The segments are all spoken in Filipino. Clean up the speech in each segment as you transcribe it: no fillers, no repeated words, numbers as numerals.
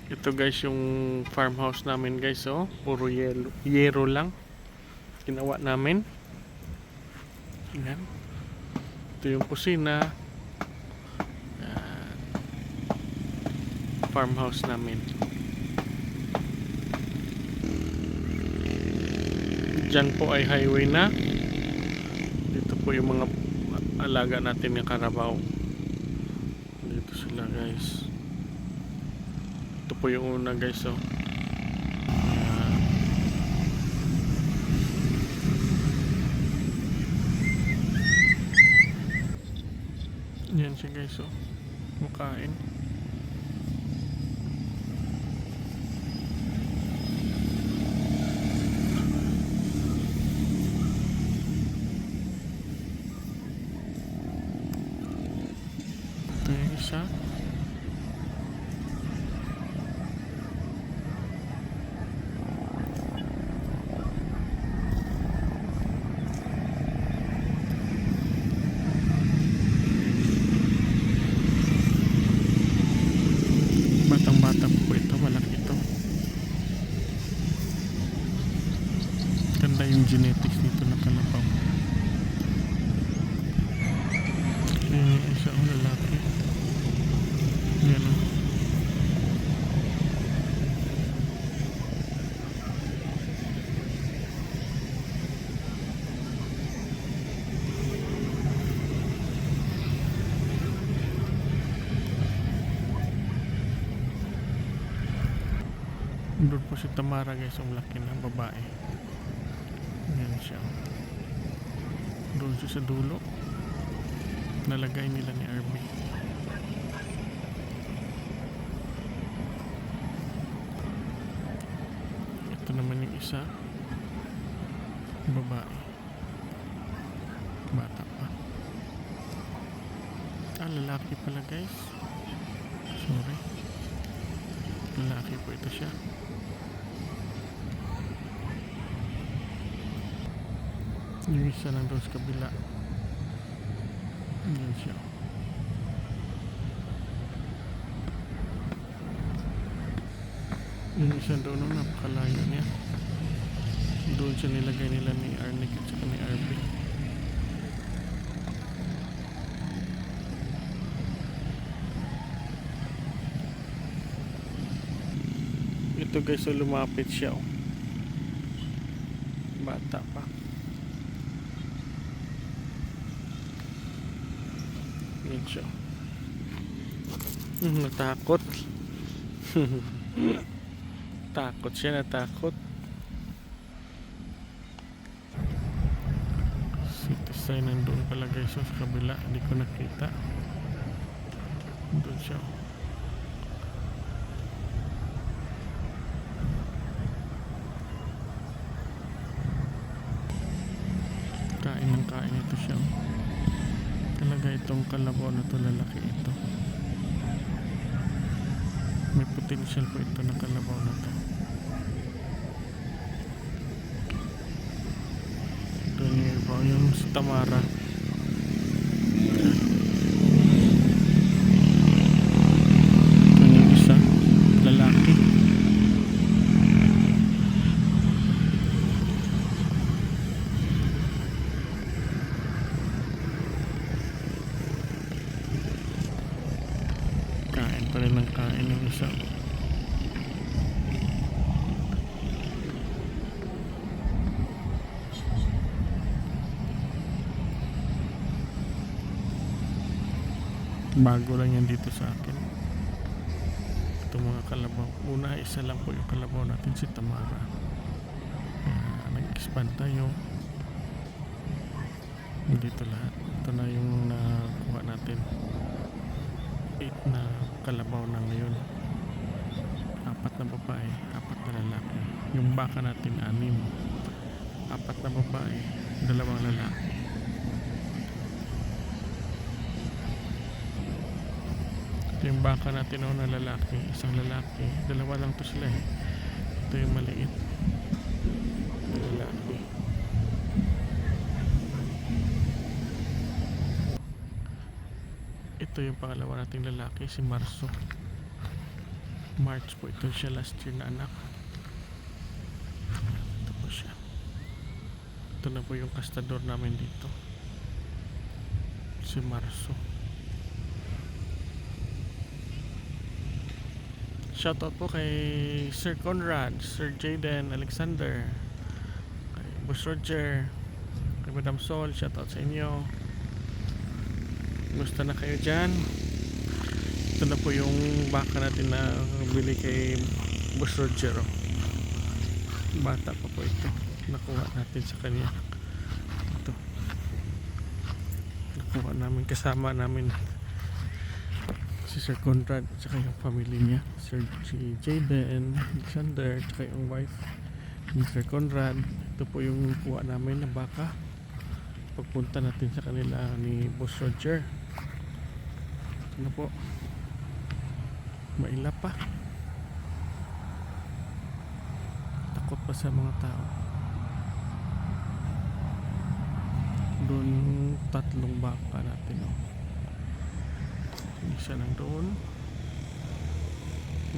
Ito guys yung farmhouse namin guys, oh. Puro yero lang ginawa namin. Yan. Ito yung kusina. Yan. Farmhouse namin. Diyan po ay highway na. Dito po yung mga alaga natin yung karabaw. Dito sila guys. Ito po yung una guys, oh. Yan siya guys, oh. Makain. Ito yung isa. Batang bata po ito, malaki ito. Ganda yung genetics nito na kalabaw. Yung isa ang lalaki. Yan, oh. Doon po si Tamara guys, ang laki ng babae. Yan siya. Doon siya sa dulo. Nalagay nila ni RB. Ito naman yung isa. Babae. Bata pa. Lalaki pala guys. Sorry. Lalaki po ito siya. Yung isa lang doon sa kabila. Yan siya. Yung isa doon, napakalayo niya. Doon siya nilagay nila ni Arnick at saka ni RB. Ito guys, so lumapit siya, oh. Bata pa. Yan siya. Natakot. Takot siya, natakot. City sign nandun pala guys, so sa kabila. Hindi ko nakita. Doon siya. Kain ng kain ito siya. Talaga itong kalabaw na to, lalaki ito. May potential po ito na kalabaw na to. Ito yung si Tamara. Ito yung isa, lalaki. Kain pa rin ng kain ng isa. Bago lang yan dito sa akin. Itong mga kalabaw. Una, isa lang po yung kalabaw natin, si Tamara. Nag-expand tayo. Dito lahat. Ito na yung nakuha natin. 8 na kalabaw na ngayon. 4 na babae, 4 na lalaki. Yung baka natin 6. 4 na babae, 2 lalaki. Ito yung baka natin na lalaki, 1 lalaki. 2 lang to sila eh. Ito yung maliit. Lalaki. Ito yung pangalawa nating lalaki, si Marso. March po ito siya last year na anak. Ito po siya. Ito na po yung kastador namin dito. Si Marso. Shoutout po kay Sir Conrad, Sir Jaden, Alexander, kay Boss Roger, kay Madam Sol. Shoutout sa inyo. Gusto na kayo dyan? Ito na po yung baka natin na bili kay Boss Roger. Bata pa po ito. Nakuha natin sa kanya. Ito. Nakuha namin, kasama namin si Sir Conrad at saka yung family niya. Si Jaden, Alexander, at saka yung wife ni Sir Conrad. Ito po yung kuha namin na baka pagpunta natin sa kanila ni Boss Roger. Ito na po. Maila pa. Takot pa sa mga tao. Doon tatlong baka natin, oh. Isa lang doon.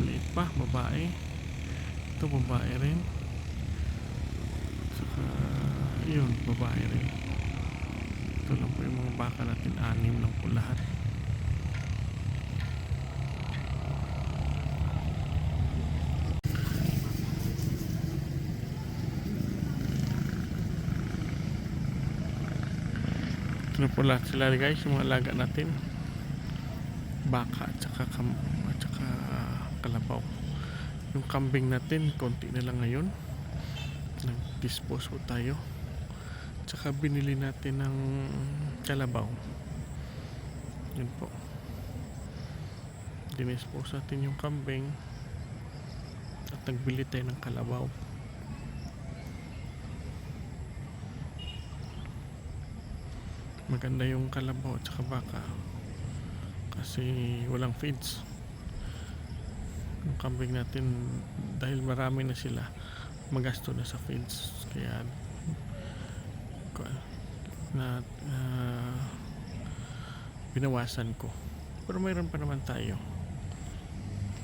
Maliit pa, babae. Ito babae rin. Saka yun, babae rin. Ito lang po yung mga baka natin. 6 lang po lahat. Ito na po lahat sila guys, yung mga alaga natin. Baka at saka kalabaw. Yung kambing natin konti na lang ngayon, nag-dispose po tayo. Tsaka binili natin ng kalabaw. Yun po, dinispose natin yung kambing at nagbili tayo ng kalabaw. Maganda yung kalabaw at saka baka kasi walang feeds. Yung kambing natin, dahil marami na sila, magasto na sa feeds, kaya binawasan ko. Pero mayroon pa naman tayo,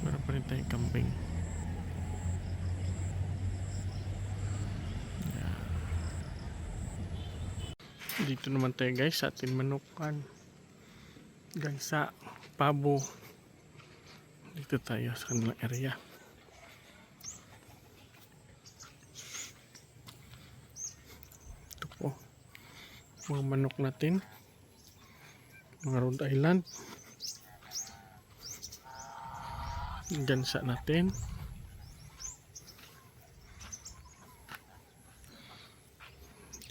mayroon pa rin tayong kambing. Dito naman tayo guys sa ating manukan, gansa, pabo. Dito tayo sa kanilang area. Ito po mga manok natin, mga Rhode Island, gansa natin.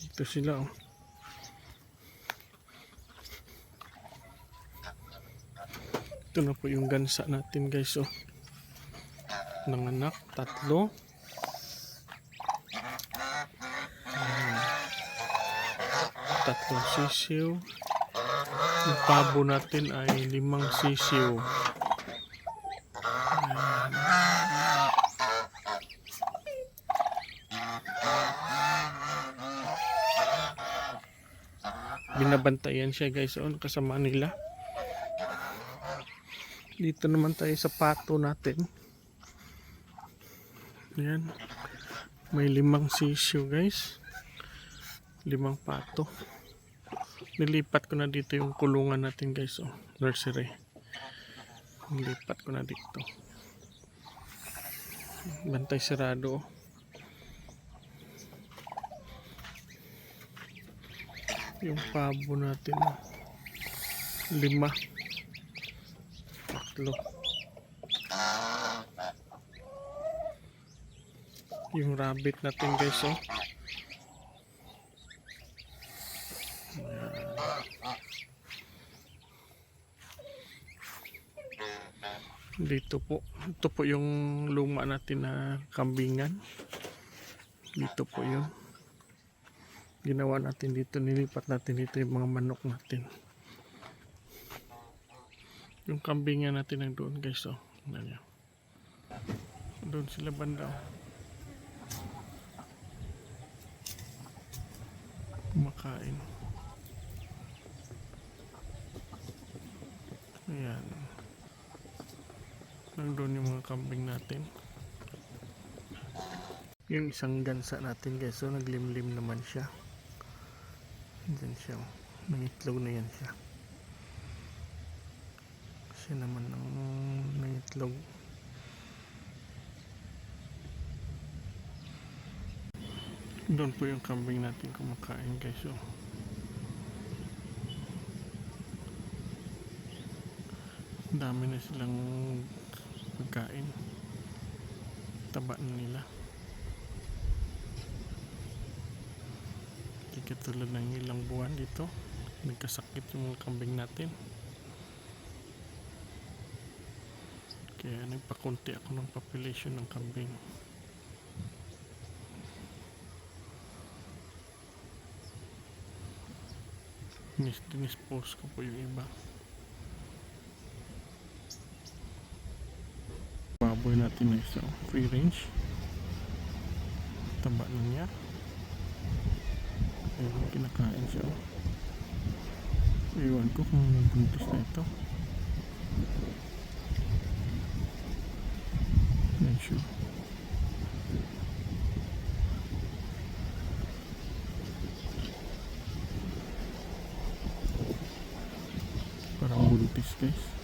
Dito sila, oh. Ito na po yung gansa natin guys, oh. Nanganak, 3. Tatlong sisiw. Yung pabo natin ay 5 sisiw. Binabantayan siya guys, oh, kasama nila. Dito naman tayo sa pato natin. Ayan. May 5 sisiw guys. 5 pato. Nilipat ko na dito yung kulungan natin guys, oh. Nursery. Nilipat ko na dito. Bantay sarado, oh. Yung pabo natin, oh. 5. 3. Yung rabbit natin guys, oh. Dito po, ito po yung luma natin na kambingan. Dito po yun. Ginawa natin dito, nilipat natin dito yung mga manok natin. Yung kambingan natin ang doon guys, oh. Doon sila banda, oh. Kumakain. Ayan. Nandun yung mga kambing natin. Yung isang gansa natin guys, so naglimlim naman siya. Diyan siya, oh. Nangitlog na yan siya. Siya naman ang nangitlog. Doon po yung kambing natin kumakain guys, oh. Dami na silang pagkain. Taba na nila. Hindi katulad ng ilang buwan dito. Nagkasakit yung mga kambing natin. Kaya nagpakunti ako ng population ng kambing. Dinispose ko po yung iba. Baboy natin na isa, free range. Taba na niya. Ayun, kinakain siya. Iwan ko kung buntis na ito. Yan siya. Parang buntis guys.